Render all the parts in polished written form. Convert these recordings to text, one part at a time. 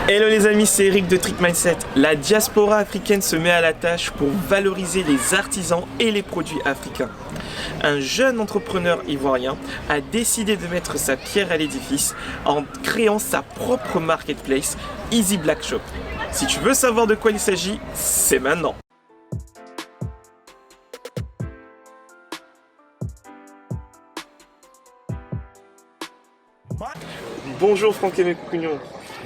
Hello les amis, c'est Eric de Trick Mindset. La diaspora africaine se met à la tâche pour valoriser les artisans et les produits africains. Un jeune entrepreneur ivoirien a décidé de mettre sa pierre à l'édifice en créant sa propre marketplace, Easy Black Shop. Si tu veux savoir de quoi il s'agit, c'est maintenant. Bonjour Franck-Aimé Coucugnon.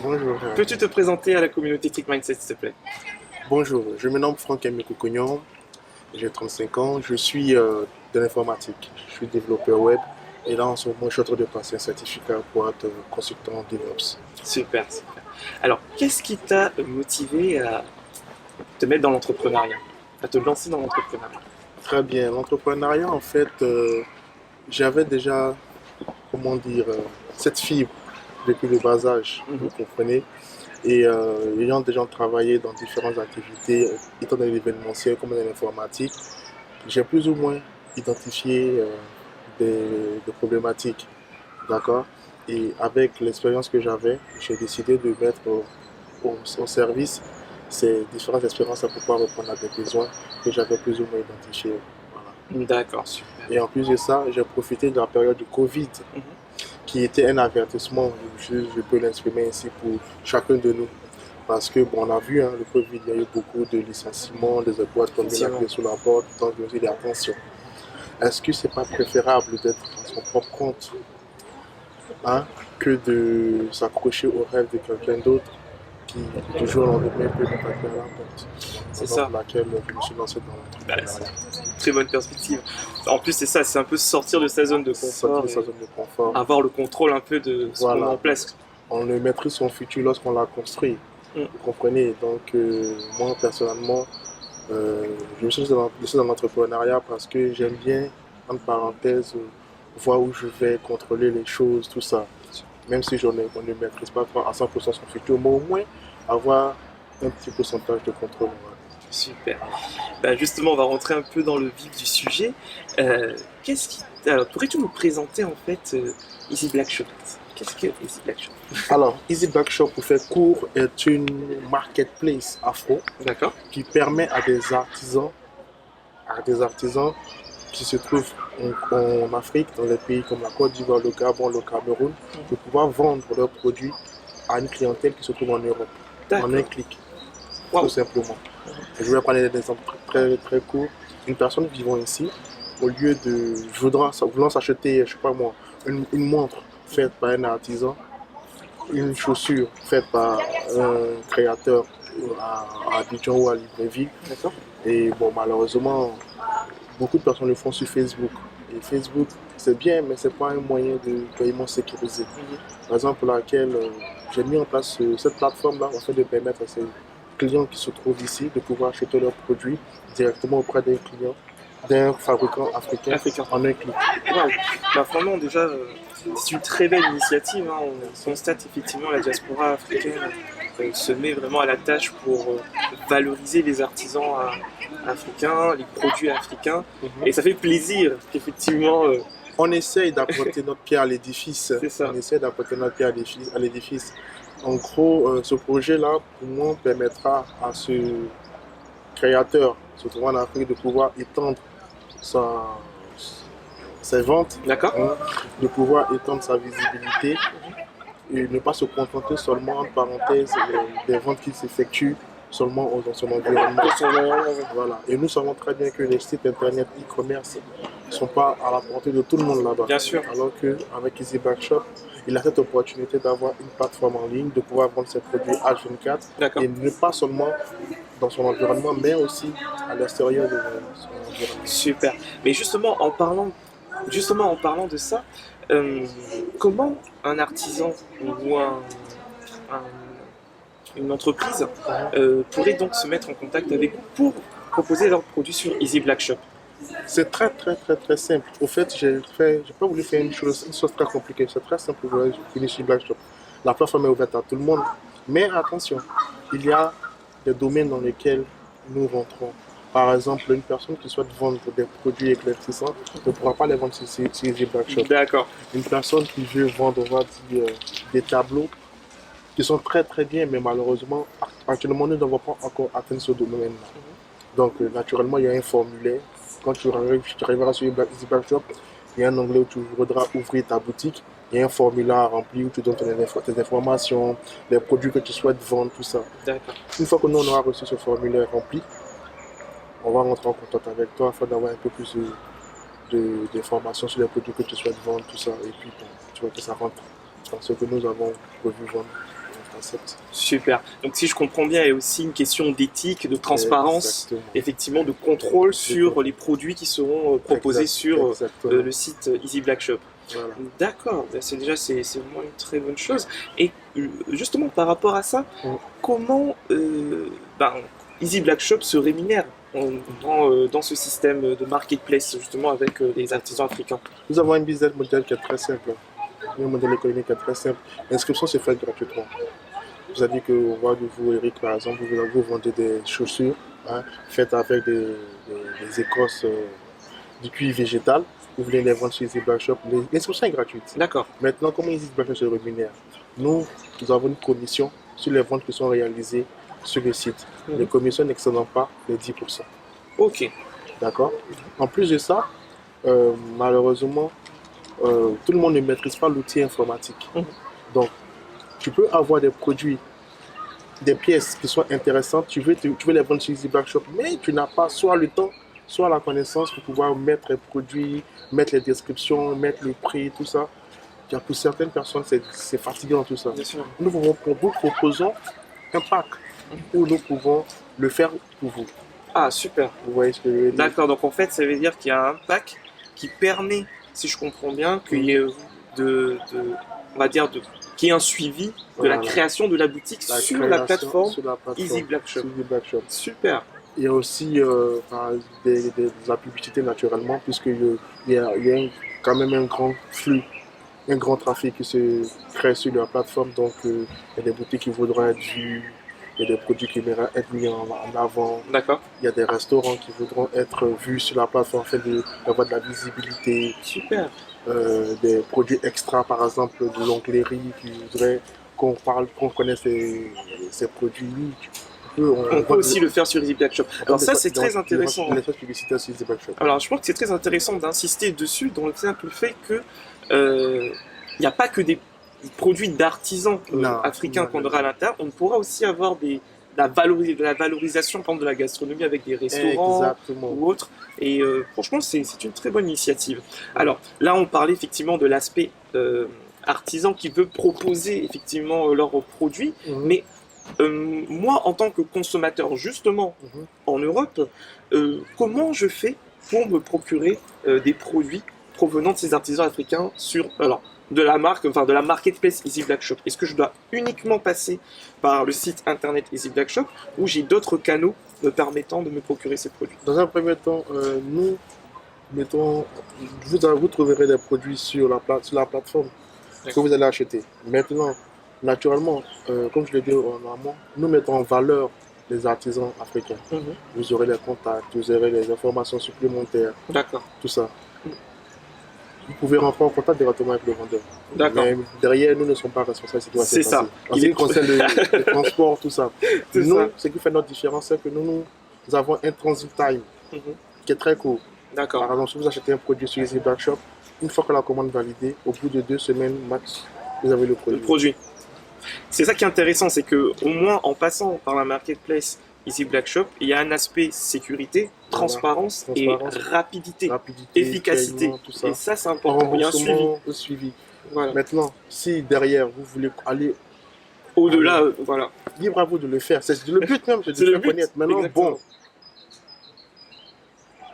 Bonjour. Peux-tu te présenter à la communauté Trick Mindset s'il te plaît? Bonjour, je me nomme Franck-Aimé Coucugnon, j'ai 35 ans, je suis de l'informatique, je suis développeur web et là en ce moment je suis en train de passer un certificat pour être consultant DevOps. Super. Alors, qu'est-ce qui t'a motivé à te mettre dans l'entrepreneuriat, à te lancer dans l'entrepreneuriat? Très bien, l'entrepreneuriat en fait, j'avais déjà, cette fibre depuis le bas âge, vous comprenez. Et ayant déjà travaillé dans différentes activités, étant dans l'événementiel comme dans l'informatique, j'ai plus ou moins identifié des problématiques, d'accord? Et avec l'expérience que j'avais, j'ai décidé de mettre au service ces différentes expériences pour pouvoir répondre à des besoins que j'avais plus ou moins identifiés. Voilà. D'accord, super. Et en plus de ça, j'ai profité de la période du Covid, qui était un avertissement, je peux l'exprimer ainsi pour chacun de nous. Parce que, bon, on a vu, le Covid, il y a eu beaucoup de licenciements, des boîtes tombées la clé sous la porte, donc je me suis dit, attention, est-ce que c'est pas préférable d'être à son propre compte que de s'accrocher au rêve de quelqu'un d'autre qui, du jour au lendemain, peut nous taper à la porte? C'est ça. Pour laquelle je me suis lancé dans l'entrepreneuriat. Très bonne perspective. En plus, c'est ça, c'est un peu sortir de sa zone de confort. Sortir de sa zone de confort. Avoir le contrôle un peu de ce qu'on met en place. On ne maîtrise son futur lorsqu'on l'a construit. Vous comprenez? Donc, moi, personnellement, je me suis lancé dans l'entrepreneuriat parce que j'aime bien, entre parenthèses, voir où je vais, contrôler les choses, tout ça. Même si on ne maîtrise pas à 100% son futur, mais au moins avoir un petit pourcentage de contrôle. Super. Justement, on va rentrer un peu dans le vif du sujet. Pourrais-tu nous présenter en fait Easy Black Shop? Qu'est-ce que Easy Black Shop? Alors, Easy Black Shop, pour faire court, est une marketplace afro qui permet à des artisans qui se trouvent en Afrique, dans les pays comme la Côte d'Ivoire, le Gabon, le Cameroun, de pouvoir vendre leurs produits à une clientèle qui se trouve en Europe, en un clic, tout simplement. Je vais prendre des exemples très, très courts. Une personne vivant ici, au lieu de voulant s'acheter, je sais pas moi, une montre faite par un artisan, une chaussure faite par un créateur à Abidjan ou à Libreville. Et bon, malheureusement, beaucoup de personnes le font sur Facebook. Et Facebook, c'est bien, mais c'est pas un moyen de paiement sécurisé. Raison pour laquelle j'ai mis en place cette plateforme-là afin de permettre à ces clients qui se trouvent ici de pouvoir acheter leurs produits directement auprès d'un client, d'un fabricant africain en un clic. Vraiment, déjà, c'est une très belle initiative. On constate effectivement la diaspora africaine se met vraiment à la tâche pour valoriser les artisans africains, les produits africains. Et ça fait plaisir qu'effectivement... On essaye d'apporter notre pierre à l'édifice. On essaie d'apporter notre pierre à l'édifice. En gros, ce projet-là, pour moi, permettra à ce créateur, se trouvant en Afrique, de pouvoir étendre ses ventes, de pouvoir étendre sa visibilité et ne pas se contenter seulement, entre parenthèses, des ventes qui s'effectuent seulement dans son environnement. Voilà. Et nous savons très bien que les sites internet e-commerce ne sont pas à la portée de tout le monde là-bas. Bien sûr. Alors qu'avec Easy Black Shop, il a cette opportunité d'avoir une plateforme en ligne, de pouvoir vendre ses produits H24 et ne pas seulement dans son environnement, mais aussi à l'extérieur de son environnement. Super. Mais justement, en parlant de ça, comment un artisan ou une entreprise pourrait donc se mettre en contact avec vous pour proposer leurs produits sur Easy Black Shop? C'est très simple. Au fait, j'ai pas voulu faire une chose très compliquée. C'est très simple pour Easy Black Shop. La plateforme est ouverte à tout le monde. Mais attention, il y a des domaines dans lesquels nous rentrons. Par exemple, une personne qui souhaite vendre des produits éclaircissants ne pourra pas les vendre sur Easy Black Shop. D'accord. Une personne qui veut vendre, on va dire, des tableaux qui sont très très bien, mais malheureusement, actuellement, nous n'avons pas encore atteint ce domaine-là. Donc, naturellement, il y a un formulaire. Quand tu arriveras sur EasyBlack Shop, il y a un onglet où tu voudras ouvrir ta boutique. Il y a un formulaire à remplir où tu donnes tes informations, les produits que tu souhaites vendre, tout ça. D'accord. Une fois que nous, on aura reçu ce formulaire rempli, on va rentrer en contact avec toi afin d'avoir un peu plus d'informations sur les produits que tu souhaites vendre, tout ça. Et puis, bon, tu vois que ça rentre dans ce que nous avons prévu vendre. Super. Donc si je comprends bien, il y a aussi une question d'éthique, de transparence, Exactement. effectivement de contrôle sur les produits qui seront proposés sur le site EasyBlack Shop. Voilà. D'accord, c'est vraiment une très bonne chose. Et justement par rapport à ça, comment EasyBlack Shop se rémunère dans ce système de marketplace justement avec les artisans africains? Nous avons un business model qui est très simple. Un modèle économique qui est très simple. L'inscription se fait gratuitement. Vous avez dit que vous, Eric, par exemple, vous vendez des chaussures faites avec des écorces du cuir végétal. Vous voulez les vendre sur EasyBlack Shop. L'inscription est gratuite. D'accord. Maintenant, comment EasyBlack Shop se rémunère? Nous avons une commission sur les ventes qui sont réalisées sur le site. Les commissions n'excédant pas les 10%. Ok. D'accord. En plus de ça, malheureusement, tout le monde ne maîtrise pas l'outil informatique. Donc, tu peux avoir des produits, des pièces qui sont intéressantes, tu veux les vendre sur EasyBlack Shop, mais tu n'as pas soit le temps, soit la connaissance pour pouvoir mettre les produits, mettre les descriptions, mettre le prix, tout ça. Car pour certaines personnes, c'est fatigant tout ça. Nous vous proposons un pack où nous pouvons le faire pour vous. Ah, super. Vous voyez ce que je veux dire? D'accord, donc en fait, ça veut dire qu'il y a un pack qui permet, si je comprends bien, qu'il y ait qu'il y ait un suivi de la création de la boutique sur la plateforme EasyBlack Shop. Super. Il y a aussi de la publicité naturellement, puisqu'il y a quand même un grand flux, un grand trafic qui se crée sur la plateforme. Donc, il y a des boutiques qui voudront être vues, il y a des produits qui vont être mis en avant. D'accord. Il y a des restaurants qui voudront être vus sur la plateforme afin d'avoir de la visibilité. Super. Des produits extra, par exemple de l'onglerie qui voudraient qu'on connaisse ces produits. On peut aussi le faire sur EasyBlack Shop. Alors ça, c'est très intéressant. Alors je pense que c'est très intéressant d'insister dessus dans le simple fait que il n'y a pas que des produits d'artisans africains qu'on aura à l'intérieur. On pourra aussi avoir de la valorisation par exemple, de la gastronomie avec des restaurants ou autres. Et franchement, c'est une très bonne initiative. Alors là, on parlait effectivement de l'aspect artisan qui veut proposer effectivement leurs produits, mais moi, en tant que consommateur, justement, en Europe, comment je fais pour me procurer des produits provenant de ces artisans africains de la marketplace EasyBlack Shop? Est-ce que je dois uniquement passer par le site internet EasyBlack Shop ou j'ai d'autres canaux me permettant de me procurer ces produits? Dans un premier temps, vous trouverez des produits sur la plateforme que vous allez acheter. Maintenant, naturellement, comme je l'ai dit en amont, nous mettons en valeur les artisans africains. Vous aurez les contacts, vous aurez les informations supplémentaires, tout ça. Vous pouvez rentrer en contact directement avec le vendeur. Mais derrière, nous ne sommes pas responsables de ce qui va se passer. C'est ça. En ce qui concerne le transport, tout ça. Ce qui fait notre différence, c'est que nous avons un transit time qui est très court. Par exemple, si vous achetez un produit sur EasyBlack Shop, une fois que la commande est validée, au bout de 2 semaines max, vous avez le produit. C'est ça qui est intéressant, c'est qu'au moins en passant par la marketplace EasyBlack Shop, il y a un aspect sécurité, transparence et rapidité, efficacité. Tout ça. Et ça, c'est important. Il y a un suivi. Voilà. Maintenant, si derrière vous voulez aller au-delà, libre à vous de le faire. C'est le but même, c'est de le connaître. Maintenant, bon,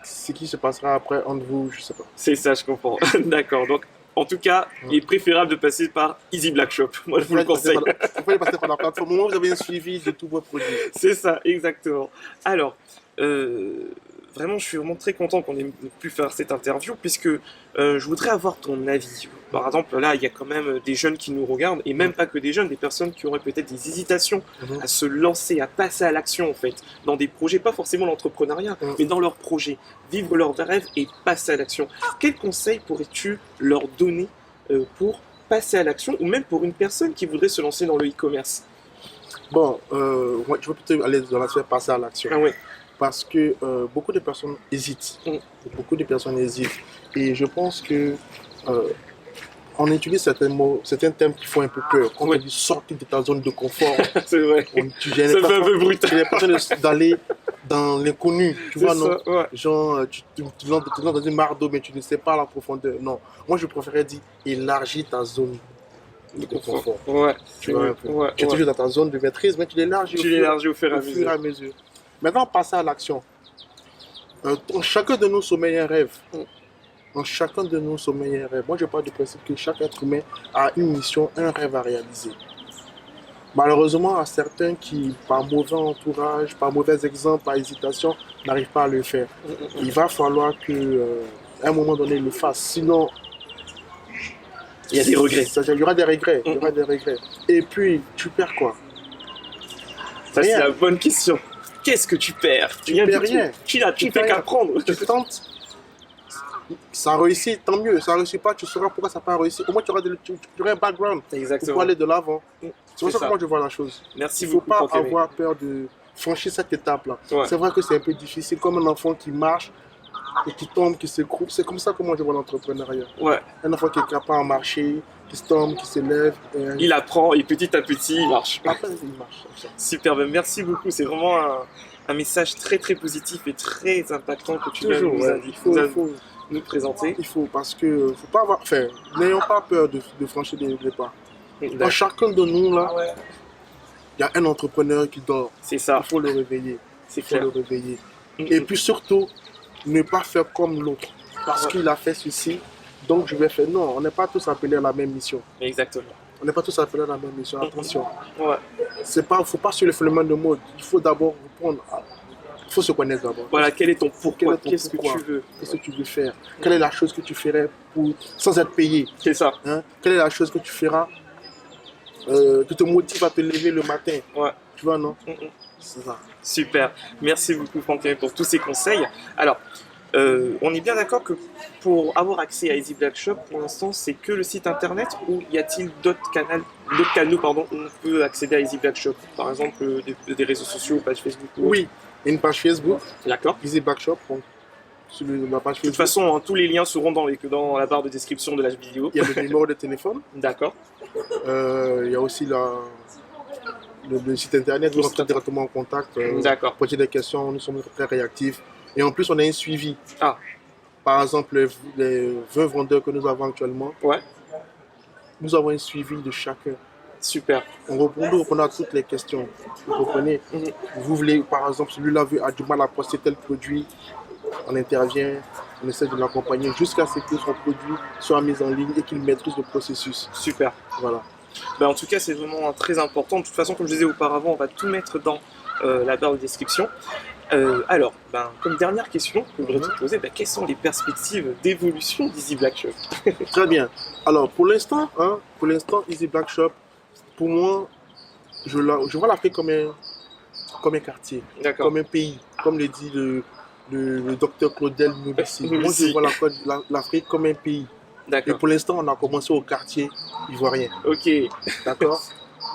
ce qui se passera après entre vous, je ne sais pas. C'est ça, je comprends. D'accord. Donc, en tout cas, il est préférable de passer par EasyBlack Shop. Moi, je vous le conseille. Vous pouvez passer par la plateforme. Au moment où vous avez un suivi de tous vos produits. C'est ça, exactement. Alors, vraiment, je suis vraiment très content qu'on ait pu faire cette interview, puisque je voudrais avoir ton avis. Par exemple, là, il y a quand même des jeunes qui nous regardent, et même pas que des jeunes, des personnes qui auraient peut-être des hésitations à se lancer, à passer à l'action, en fait, dans des projets, pas forcément l'entrepreneuriat, mais dans leurs projets, vivre leurs rêves et passer à l'action. Quels conseils pourrais-tu leur donner pour passer à l'action, ou même pour une personne qui voudrait se lancer dans le e-commerce? Bon, moi, je veux plutôt aller dans l'aspect passer à l'action. Ah ouais. Parce que beaucoup de personnes hésitent. Beaucoup de personnes hésitent. Et je pense que on utilise certains mots, certains termes qui font un peu peur. Quand on dit sortir de ta zone de confort, c'est vrai. Tu Ça fait un peu brutal. j'ai l'impression d'aller dans l'inconnu. Tu vois, non? Ça, ouais. Genre, tu lances dans une mare d'eau, mais tu ne sais pas la profondeur. Non. Moi, je préférais dire élargir ta zone de confort. Ouais. Tu vois un peu. Tu es toujours dans ta zone de maîtrise, mais tu l'élargis au fur et à mesure. Maintenant, passer à l'action. Chacun de nous sommeille un rêve. Dans chacun de nous sommeille un rêve. Moi, je parle du principe que chaque être humain a une mission, un rêve à réaliser. Malheureusement, à certains qui, par mauvais entourage, par mauvais exemple, par hésitation, n'arrivent pas à le faire. Il va falloir qu'à un moment donné, ils le fassent. Sinon, il y a des regrets. Il y aura des regrets. Il y aura des regrets. Et puis, tu perds quoi? Ça, c'est la bonne question. Qu'est-ce que tu perds? Tu perds rien. Tu fais qu'apprendre. Tu tentes. Ça réussit, tant mieux. Ça ne réussit pas, tu sauras pourquoi ça n'a pas réussi. Au moins, tu auras un background pour aller de l'avant. C'est pour ça que moi, je vois la chose. Merci beaucoup. Il ne faut pas avoir peur de franchir cette étape-là. Ouais. C'est vrai que c'est un peu difficile, comme un enfant qui marche et qui tombe, qui s'écroule. C'est comme ça que moi, je vois l'entrepreneuriat. Ouais. Un enfant qui est capable de marcher, qui se tombe, qui se lève. Il apprend et petit à petit, il marche. Après, il marche. Superbe. Merci beaucoup. C'est vraiment un message très très positif et très impactant que tu viens de nous présenter. Il faut, parce que faut pas avoir, enfin, n'ayons pas peur de franchir des pas. Dans chacun de nous là, il y a un entrepreneur qui dort. C'est ça. Il faut le réveiller. Le réveiller. Et puis surtout, ne pas faire comme l'autre. Parce qu'il a fait ceci, donc je vais faire. Non, on n'est pas tous appelés à la même mission. Exactement. On n'est pas tous appelés à la même mission. Attention. Ouais. Faut pas suivre le phénomène de mode. Il faut d'abord répondre à. Il faut se connaître d'abord. Voilà, quel est ton pourquoi? Qu'est-ce que tu veux? Qu'est-ce que tu veux faire? Quelle est la chose que tu ferais sans être payé? C'est ça. Hein? Quelle est la chose que tu feras qui te motive à te lever le matin? Ouais. Tu vois, non? C'est ça. Super. Merci beaucoup, Franck, pour tous ces conseils. Alors, on est bien d'accord que pour avoir accès à Easy Black Shop, pour l'instant, c'est que le site internet, ou y a-t-il d'autres canaux où on peut accéder à Easy Black Shop? Par exemple, des réseaux sociaux, page Facebook? Oui, une page Facebook. D'accord. Easy Black Shop. Sur la page Facebook. De toute façon, tous les liens seront dans la barre de description de la vidéo. Il y a le numéro de téléphone. D'accord. Il y a aussi le site internet, nous sommes directement en contact. D'accord. Poser des questions, nous sommes très réactifs. Et en plus, on a un suivi. Ah. Par exemple, les 20 vendeurs que nous avons actuellement, nous avons un suivi de chacun. Super. Nous répondons à toutes les questions. Vous comprenez? Vous voulez, par exemple, celui-là a du mal à poster tel produit, on intervient, on essaie de l'accompagner jusqu'à ce que son produit soit mis en ligne et qu'il maîtrise le processus. Super. Voilà. En tout cas, c'est vraiment très important. De toute façon, comme je disais auparavant, on va tout mettre dans la barre de description. Alors, comme dernière question que je voudrais te poser, quelles sont les perspectives d'évolution d'Easy Black Shop? Très bien. Alors, pour l'instant, Easy Black Shop, pour moi, je vois l'Afrique comme un quartier, comme un pays, comme le dit le docteur Claudel Moubissi. Moi, je vois l'Afrique comme un pays. Et pour l'instant, on a commencé au quartier ivoirien. Ok. D'accord.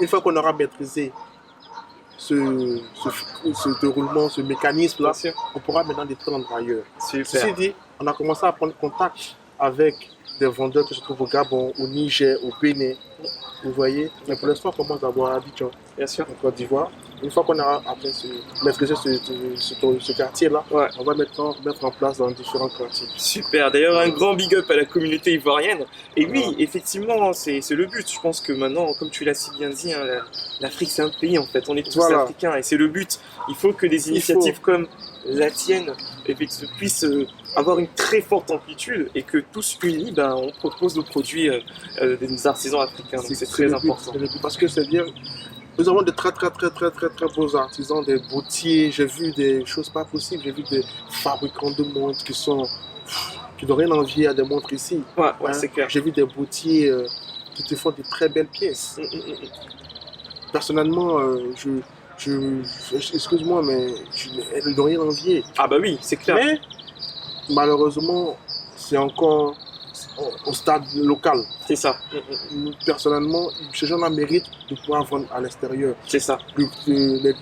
Une fois qu'on aura maîtrisé ce déroulement, ce mécanisme-là, on pourra maintenant l'étendre ailleurs. Super. Ceci dit, on a commencé à prendre contact avec des vendeurs qui se trouvent au Gabon, au Niger, au Bénin. Vous voyez, mais pour l'instant, on commence d'abord à Abidjan, en Côte d'Ivoire. Une fois qu'on aura maîtrisé ce quartier-là, on va maintenant mettre en place dans différents quartiers. Super, d'ailleurs un grand big up à la communauté ivoirienne. Et oui, effectivement, c'est le but. Je pense que maintenant, comme tu l'as si bien dit, l'Afrique c'est un pays en fait, on est tous africains et c'est le but. Il faut que des initiatives comme la tienne puissent avoir une très forte amplitude et que tous unis, on propose nos produits des artisans africains. Donc c'est très important. Parce que c'est dire, nous avons de très beaux artisans, des boutiers. J'ai vu des choses pas possibles. J'ai vu des fabricants de montres qui n'ont rien envier à des montres ici. C'est clair. J'ai vu des boutiers qui te font de très belles pièces. Personnellement, excuse-moi, mais elles n'ont rien envier. Ah bah oui, c'est clair. Mais malheureusement, c'est encore au stade local. C'est ça. Personnellement, ces gens-là méritent de pouvoir vendre à l'extérieur. C'est ça. Les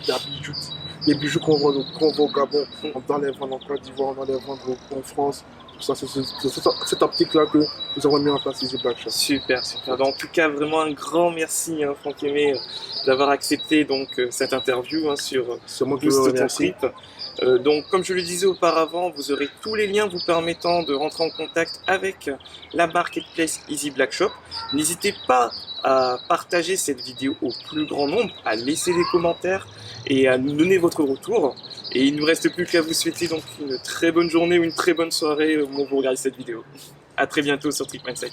bijoux qu'on vend au Gabon, on doit les vendre en Côte d'Ivoire, on doit les vendre en France. C'est cette optique-là que nous avons mis en place Easy Black Shop. Super, super. En tout cas, vraiment un grand merci, Franck Aimé, d'avoir accepté donc cette interview sur moi qui Boost vous ton remercie. trip. Donc, comme je le disais auparavant, vous aurez tous les liens vous permettant de rentrer en contact avec la marketplace Easy Black Shop. N'hésitez pas à partager cette vidéo au plus grand nombre, à laisser des commentaires et à nous donner votre retour. Et il ne nous reste plus qu'à vous souhaiter donc une très bonne journée ou une très bonne soirée au moment où vous regardez cette vidéo. À très bientôt sur Trick Mindset.